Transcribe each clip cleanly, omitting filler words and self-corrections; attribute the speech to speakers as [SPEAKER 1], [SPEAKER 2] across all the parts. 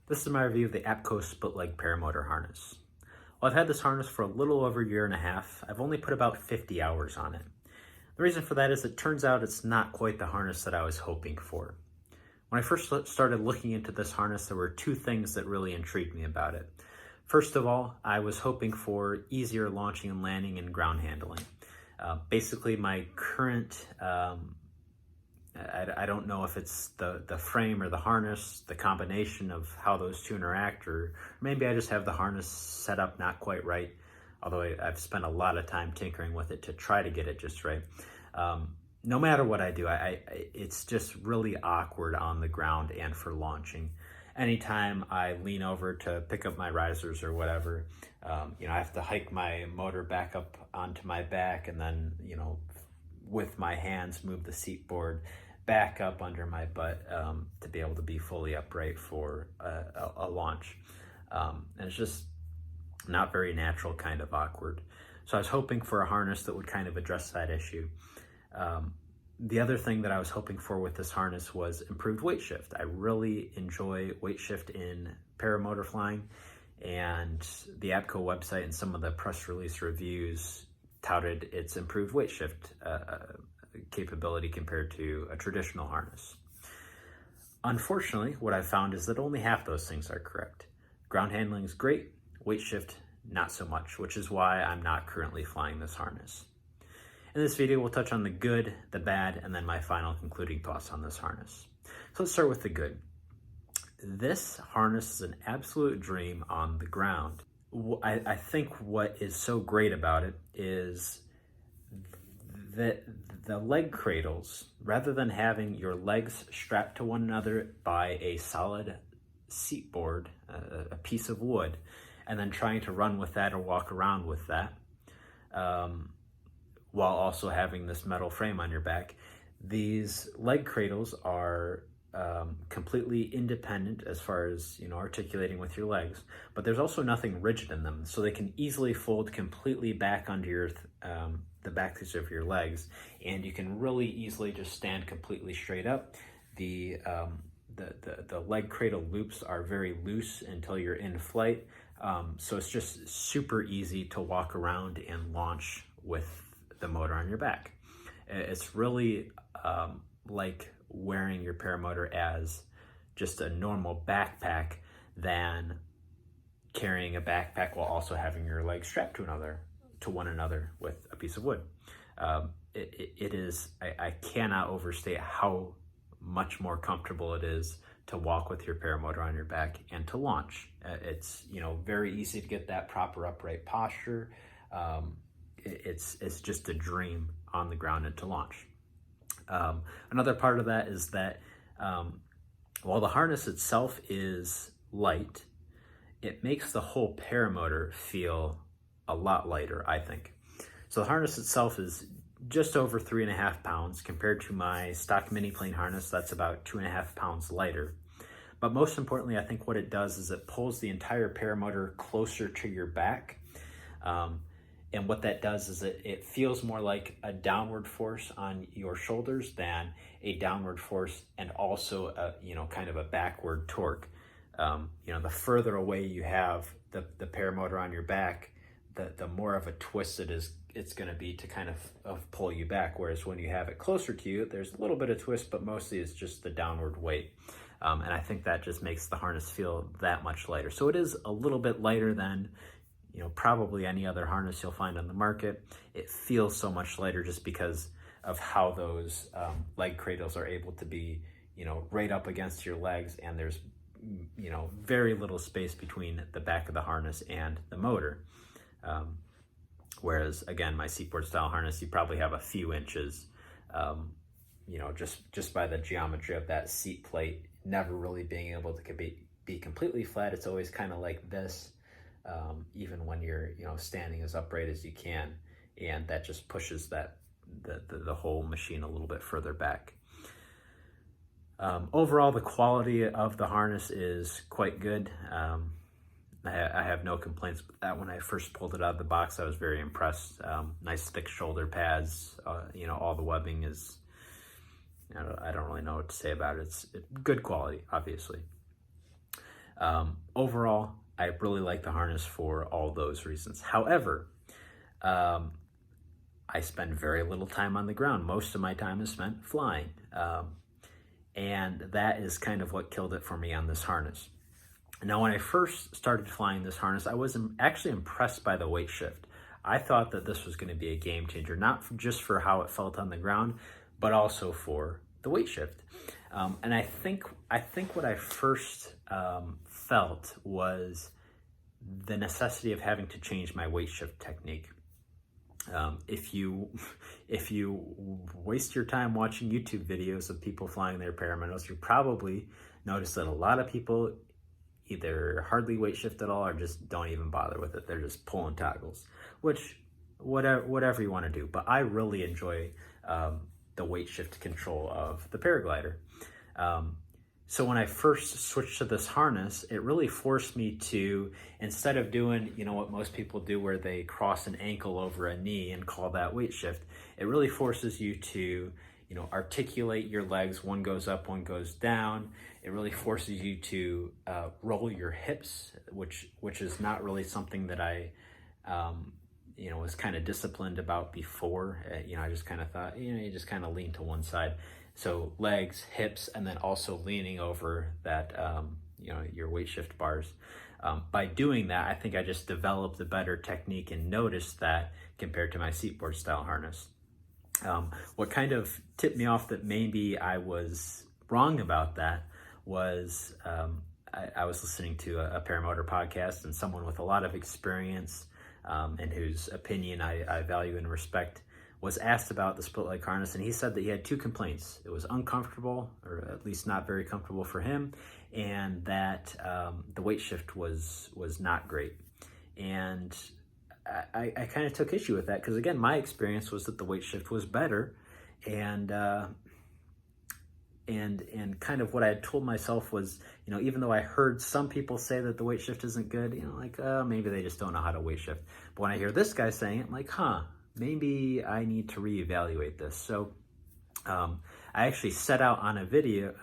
[SPEAKER 1] This is my review of the Apco split leg paramotor harness. Well, I've had this harness for a little over a year and a half. I've only put about 50 hours on it. The reason for that is it turns out it's not quite the harness that I was hoping for. When I first started looking into this harness, there were two things that really intrigued me about it. First of all, I was hoping for easier launching and landing and ground handling. Basically, my current I don't know if it's the frame or the harness, the combination of how those two interact, or maybe I just have the harness set up not quite right, although I've spent a lot of time tinkering with it to try to get it just right. No matter what I do, it's just really awkward on the ground and for launching. Anytime I lean over to pick up my risers or whatever, I have to hike my motor back up onto my back and then, with my hands move the seat board back up under my butt to be able to be fully upright for a launch. And it's just not very natural, kind of awkward. So I was hoping for a harness that would kind of address that issue. The other thing that I was hoping for with this harness was improved weight shift. I really enjoy weight shift in paramotor flying, and the Apco website and some of the press release reviews touted its improved weight shift capability compared to a traditional harness. Unfortunately, what I've found is that only half those things are correct. Ground handling is great, weight shift not so much, which is why I'm not currently flying this harness. In this video, we'll touch on the good, the bad, and then my final concluding thoughts on this harness. So let's start with the good. This harness is an absolute dream on the ground. I think what is so great about it is that the leg cradles, rather than having your legs strapped to one another by a solid seat board, a piece of wood, and then trying to run with that or walk around with that, while also having this metal frame on your back, these leg cradles are completely independent as far as articulating with your legs, but there's also nothing rigid in them, so they can easily fold completely back onto your the backs of your legs, and you can really easily just stand completely straight up. The leg cradle loops are very loose until you're in flight, so it's just super easy to walk around and launch with the motor on your back. It's really like wearing your paramotor as just a normal backpack than carrying a backpack while also having your legs strapped to one another with a piece of wood. It is, I cannot overstate how much more comfortable it is to walk with your paramotor on your back and to launch. It's very easy to get that proper upright posture. It's just a dream on the ground and to launch. Another part of that is that while the harness itself is light, it makes the whole paramotor feel a lot lighter, I think. So the harness itself is just over 3.5 pounds compared to my stock mini plane harness. That's about 2.5 pounds lighter. But most importantly, I think what it does is it pulls the entire paramotor closer to your back. And what that does is it feels more like a downward force on your shoulders than a downward force and also a, kind of a backward torque. The further away you have the paramotor on your back, the more of a twist it's going to be to kind of pull you back. Whereas when you have it closer to you, there's a little bit of twist, but mostly it's just the downward weight. And I think that just makes the harness feel that much lighter. So it is a little bit lighter than probably any other harness you'll find on the market. It feels so much lighter just because of how those leg cradles are able to be, right up against your legs, and there's, very little space between the back of the harness and the motor. Whereas again, my seatboard style harness, you probably have a few inches, just by the geometry of that seat plate, never really being able to be completely flat. It's always kind of like this. Even when you're standing as upright as you can, and that just pushes the whole machine a little bit further back. Overall, the quality of the harness is quite good. I have no complaints with that. When I first pulled it out of the box, I was very impressed. Nice thick shoulder pads, all the webbing is, I don't really know what to say about it. It's good quality, obviously. Overall, I really like the harness for all those reasons. However, I spend very little time on the ground. Most of my time is spent flying. And that is kind of what killed it for me on this harness. Now, when I first started flying this harness, I was actually impressed by the weight shift. I thought that this was going to be a game changer, not just for how it felt on the ground, but also for the weight shift. And I think what I first felt was the necessity of having to change my weight shift technique. If you waste your time watching YouTube videos of people flying their Paramotos, you probably notice that a lot of people either hardly weight shift at all or just don't even bother with it. They're just pulling toggles, which whatever you want to do. But I really enjoy the weight shift control of the paraglider. So when I first switched to this harness, it really forced me to, instead of doing, what most people do where they cross an ankle over a knee and call that weight shift, it really forces you to, articulate your legs. One goes up, one goes down. It really forces you to roll your hips, which is not really something that I, was kind of disciplined about before. I just kind of thought, you just kind of lean to one side. So legs, hips, and then also leaning over that, your weight shift bars. By doing that, I think I just developed a better technique and noticed that compared to my seatboard style harness. What kind of tipped me off that maybe I was wrong about that was I was listening to a Paramotor podcast, and someone with a lot of experience and whose opinion I value and respect was asked about the split leg harness, and he said that he had two complaints. It was uncomfortable, or at least not very comfortable for him, and that the weight shift was not great. And I kind of took issue with that because, again, my experience was that the weight shift was better, and kind of what I had told myself was, even though I heard some people say that the weight shift isn't good, maybe they just don't know how to weight shift. But when I hear this guy saying it, I'm like, maybe I need to reevaluate this. So I actually set out on a video,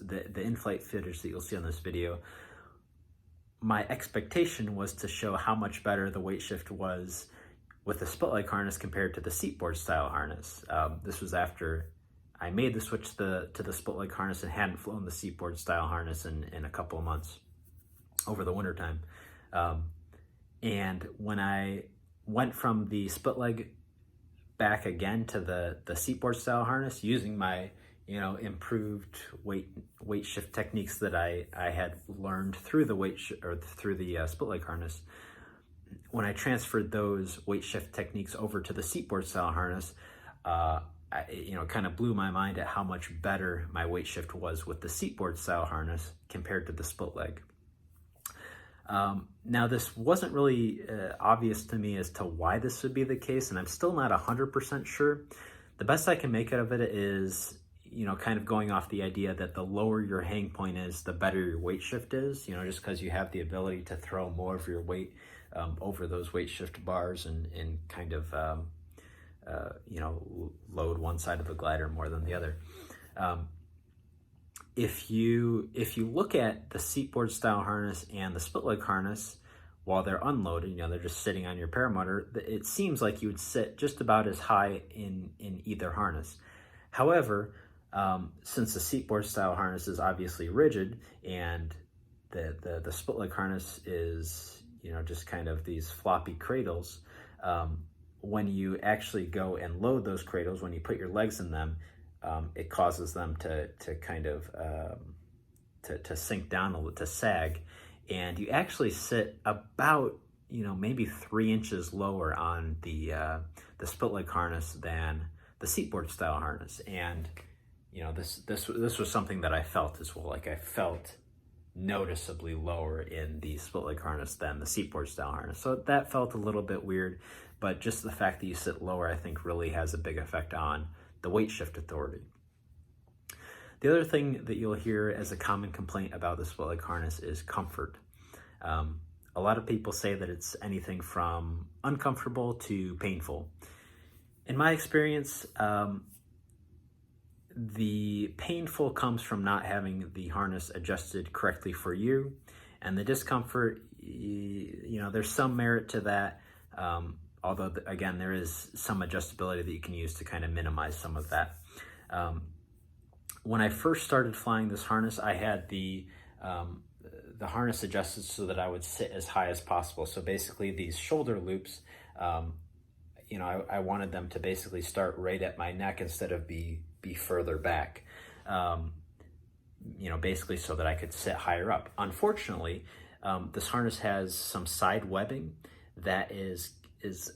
[SPEAKER 1] the in-flight footage that you'll see on this video. My expectation was to show how much better the weight shift was with the split leg harness compared to the seatboard style harness. This was after I made the switch to the split leg harness and hadn't flown the seatboard style harness in a couple of months over the wintertime. And when I went from the split leg back again to the seatboard style harness using my improved weight shift techniques that I had learned through through the split leg harness. When I transferred those weight shift techniques over to the seatboard style harness, it kind of blew my mind at how much better my weight shift was with the seatboard style harness compared to the split leg. Now, this wasn't really obvious to me as to why this would be the case, and I'm still not 100% sure. The best I can make out of it is, kind of going off the idea that the lower your hang point is, the better your weight shift is, just because you have the ability to throw more of your weight over those weight shift bars and kind of, load one side of the glider more than the other. If you look at the seatboard style harness and the split leg harness while they're unloaded, they're just sitting on your paramotor, it seems like you would sit just about as high in either harness. However, since the seatboard style harness is obviously rigid and the split leg harness is just kind of these floppy cradles, when you actually go and load those cradles, when you put your legs in them, it causes them to kind of to sink down a little, to sag, and you actually sit about maybe 3 inches lower on the split leg harness than the seatboard style harness. And this was something that I felt as well. Like, I felt noticeably lower in the split leg harness than the seatboard style harness, so that felt a little bit weird. But just the fact that you sit lower, I think, really has a big effect on the weight shift authority. The other thing that you'll hear as a common complaint about the split leg harness is comfort. A lot of people say that it's anything from uncomfortable to painful. In my experience, The painful comes from not having the harness adjusted correctly for you, and the discomfort, there's some merit to that. Although again, there is some adjustability that you can use to kind of minimize some of that. When I first started flying this harness, I had the harness adjusted so that I would sit as high as possible. So basically these shoulder loops, I wanted them to basically start right at my neck instead of be further back, basically so that I could sit higher up. Unfortunately, this harness has some side webbing that is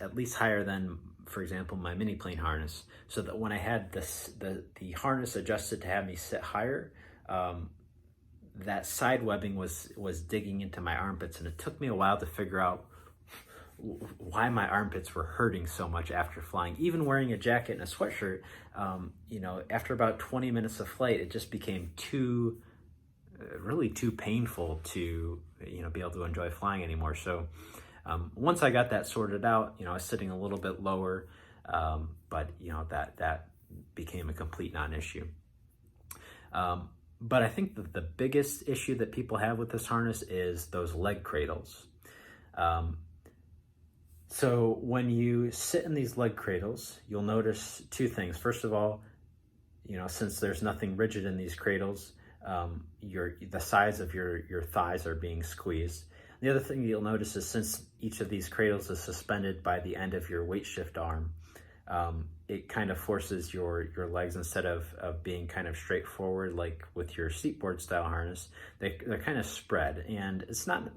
[SPEAKER 1] at least higher than, for example, my mini plane harness. So that when I had the harness adjusted to have me sit higher, that side webbing was digging into my armpits, and it took me a while to figure out why my armpits were hurting so much after flying. Even wearing a jacket and a sweatshirt, after about 20 minutes of flight, it just became really too painful to be able to enjoy flying anymore. So once I got that sorted out, I was sitting a little bit lower, but that became a complete non-issue. But I think that the biggest issue that people have with this harness is those leg cradles. So when you sit in these leg cradles, you'll notice two things. First of all, since there's nothing rigid in these cradles, the sides of your thighs are being squeezed. The other thing you'll notice is since each of these cradles is suspended by the end of your weight shift arm, it kind of forces your legs, instead of being kind of straightforward like with your seatboard style harness, they're kind of spread, and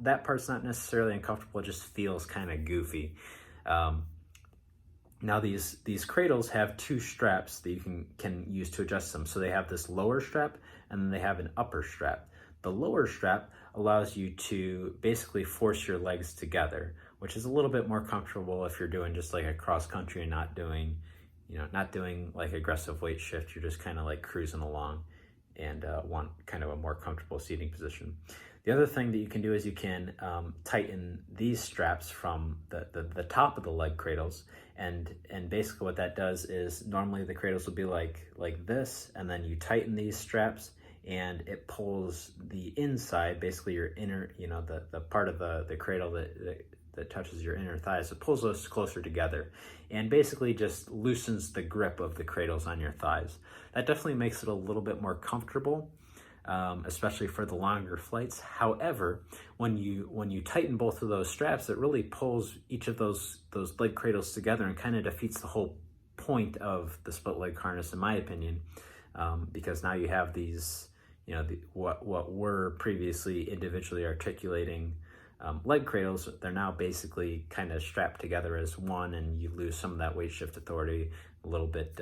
[SPEAKER 1] that part's not necessarily uncomfortable, it just feels kind of goofy. Now these cradles have two straps that you can use to adjust them. So they have this lower strap and then they have an upper strap. The lower strap allows you to basically force your legs together, which is a little bit more comfortable if you're doing just like a cross country and not doing like aggressive weight shift. You're just kind of like cruising along and want kind of a more comfortable seating position. The other thing that you can do is you can tighten these straps from the top of the leg cradles, and basically what that does is normally the cradles will be like this, and then you tighten these straps and it pulls the inside, basically your inner, the part of the cradle that touches your inner thighs. It pulls those closer together and basically just loosens the grip of the cradles on your thighs. That definitely makes it a little bit more comfortable, especially for the longer flights. However, when you tighten both of those straps, it really pulls each of those leg cradles together and kind of defeats the whole point of the split leg harness, in my opinion, because now you have these, what were previously individually articulating leg cradles, they're now basically kind of strapped together as one, and you lose some of that weight shift authority a little bit.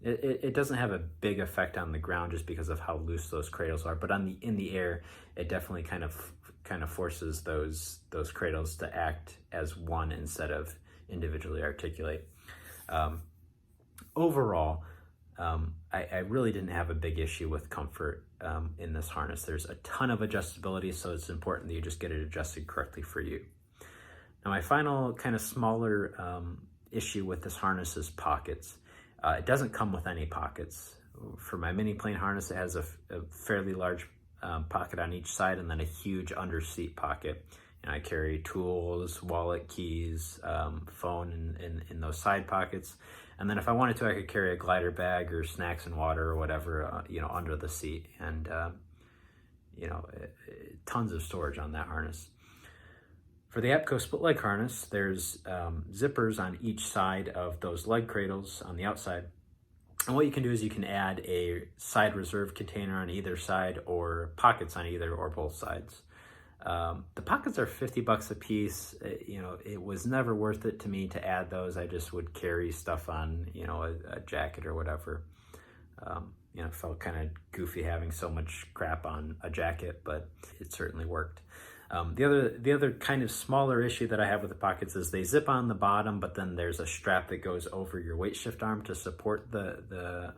[SPEAKER 1] It doesn't have a big effect on the ground just because of how loose those cradles are, but in the air, it definitely kind of forces those cradles to act as one instead of individually articulate. Overall, I really didn't have a big issue with comfort in this harness. There's a ton of adjustability, so it's important that you just get it adjusted correctly for you. Now, my final kind of smaller issue with this harness is pockets. It doesn't come with any pockets. For my mini plane harness, it has a fairly large pocket on each side and then a huge under seat pocket. And I carry tools, wallet, keys, phone in those side pockets. And then if I wanted to, I could carry a glider bag or snacks and water or whatever, under the seat. And, tons of storage on that harness. For the Apco split leg harness, there's zippers on each side of those leg cradles on the outside. And what you can do is you can add a side reserve container on either side or pockets on either or both sides. The pockets are $50 a piece. It was never worth it to me to add those. I just would carry stuff on, a jacket or whatever. It felt kind of goofy having so much crap on a jacket, but it certainly worked. The other kind of smaller issue that I have with the pockets is they zip on the bottom, but then there's a strap that goes over your weight shift arm to support the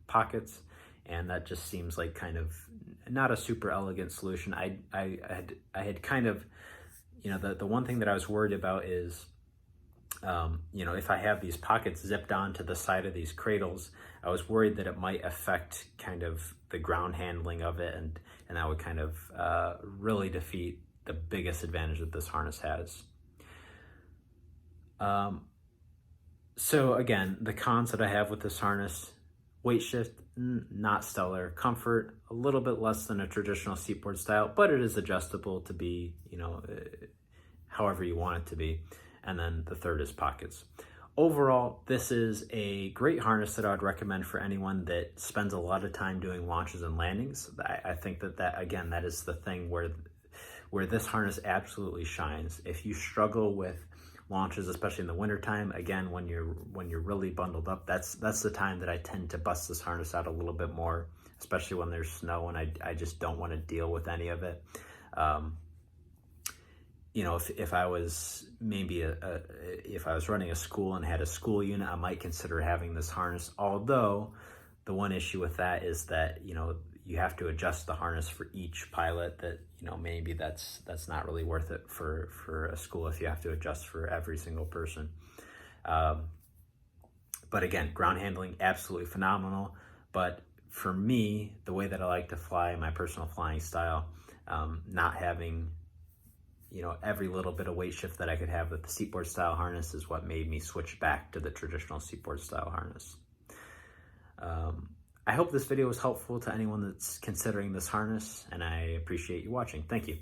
[SPEAKER 1] pockets, and that just seems like kind of not a super elegant solution. I had kind of, the one thing that I was worried about is, if I have these pockets zipped onto the side of these cradles, I was worried that it might affect kind of the ground handling of it, and that would kind of really defeat the biggest advantage that this harness has. So again, the cons that I have with this harness: weight shift, not stellar. Comfort, a little bit less than a traditional seatboard style, but it is adjustable to be, however you want it to be. And then the third is pockets. Overall, this is a great harness that I would recommend for anyone that spends a lot of time doing launches and landings. I think that again, that is the thing where this harness absolutely shines. If you struggle with launches, especially in the wintertime, again, when you're really bundled up, that's the time that I tend to bust this harness out a little bit more, especially when there's snow and I just don't want to deal with any of it. If I was maybe if I was running a school and had a school unit, I might consider having this harness. Although the one issue with that is that you have to adjust the harness for each pilot. That maybe that's not really worth it for a school if you have to adjust for every single person. But again, ground handling, absolutely phenomenal. But for me, the way that I like to fly, my personal flying style, not having every little bit of weight shift that I could have with the seatboard style harness is what made me switch back to the traditional seatboard style harness. I hope this video was helpful to anyone that's considering this harness, and I appreciate you watching. Thank you.